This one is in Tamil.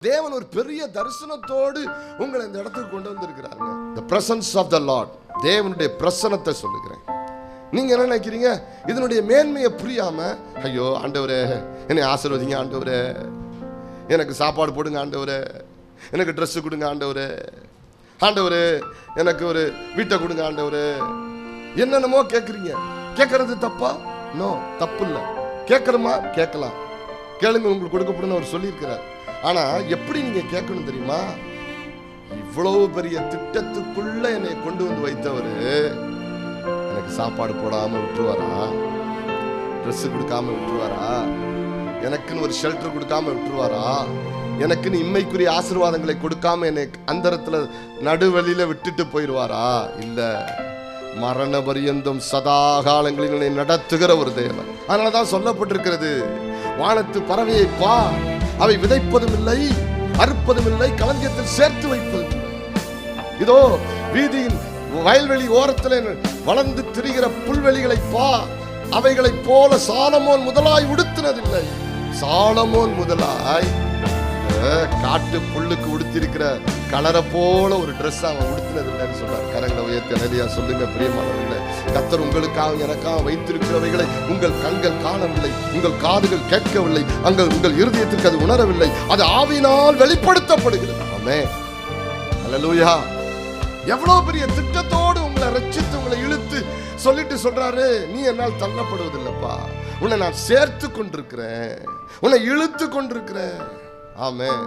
தேவன் ஒரு பெரிய தரிசனத்தோடு உங்களை இந்த இடத்துக்கு கொண்டு வந்திருக்கிறாங்க. The presence of the Lord, தேவனுடைய பிரசன்னத்தை சொல்லுகிறேன். நீங்க என்ன நினைக்கிறீங்க? இதனுடைய மேன்மையை புரியாம, ஐயோ ஆண்டவரே என்னை ஆசீர்வதிங்க ஆண்டவரே, எனக்கு சாப்பாடு போடுங்க ஆண்டவரே, எனக்கு ட்ரெஸ் கொடுங்க ஆண்டவரே, ஆண்டவரே எனக்கு ஒரு வீட்டை கொடுங்க ஆண்டவரே, என்னென்னமோ கேட்குறீங்க. கேட்கறது தப்பா? நோ, தப்பு இல்லை. கேட்கணுமா? கேட்கலாம், கேளுங்க உங்களுக்கு கொடுக்கப்படும் அவர் சொல்லியிருக்கிறார். ஆனா எப்படி நீங்க கேட்கணும் தெரியுமா? இவ்வளவு பெரிய திட்டத்துக்குள்ள என்னை கொண்டு வந்து வைத்தவர் எனக்கு சாப்பாடு போடாம விட்டுருவாரா? ட்ரெஸ் கொடுக்காம விட்டுருவாரா? எனக்குன்னு ஒரு ஷெல்டர் கொடுக்காம விட்டுருவாரா? எனக்குன்னு இம்மைக்குரிய ஆசீர்வாதங்களை கொடுக்காம என்னை அந்தரத்துல நடுவழியில விட்டுட்டு போயிடுவாரா? இல்ல, மரண பரியந்தம் சதா காலங்களில் என்னை நடத்துகிற ஒரு தேவன். அதனாலதான் சொல்லப்பட்டிருக்கிறது, வானத்து பறவையை பா, அவை விதைப்பதும் இல்லை, அறுப்பதும் இல்லை, களஞ்சியத்தில் சேர்த்து வைப்பதும் இல்லை. இதோ வீதியின் வயல்வெளி ஓரத்தில் வளர்ந்து திரிகிற புல்வெளிகளை பா, அவைகளை போல சாலமோன் முதலாய் உடுத்தினதில்லை. சாலமோன் முதலாய் காட்டு புல்லுக்கு உடுத்திருக்கிற கலரை போல ஒரு ட்ரெஸ் அவன் உடுத்தினதில்லைன்னு சொல்றார். கரங்களை உயர்த்தி நிறையா சொல்லுங்க பிரியமானவர்களே. கர்த்தர் உங்களுக்காக எனக்காக வைத்திருக்கிறவைகளை உங்கள் கண்கள் காணவில்லை, உங்கள் காதுகள் கேட்கவில்லை, உங்கள் இருதயத்திற்கு அது உணரவில்லை, அது ஆவியினால் வெளிப்படுத்தப்படுகிறது. ஆமென், அல்லேலூயா. எவ்வளவு பெரிய திட்டத்தோடு உங்களை ரட்சித்து உங்களை இழுத்து சொல்லிட்டு சொல்றாரு, நீ என்னால் தள்ளப்படுவதில்லைப்பா, உன்னை நான் சேர்த்து கொண்டிருக்கிறேன், உன்னை இழுத்து கொண்டிருக்கிறேன். ஆமென்.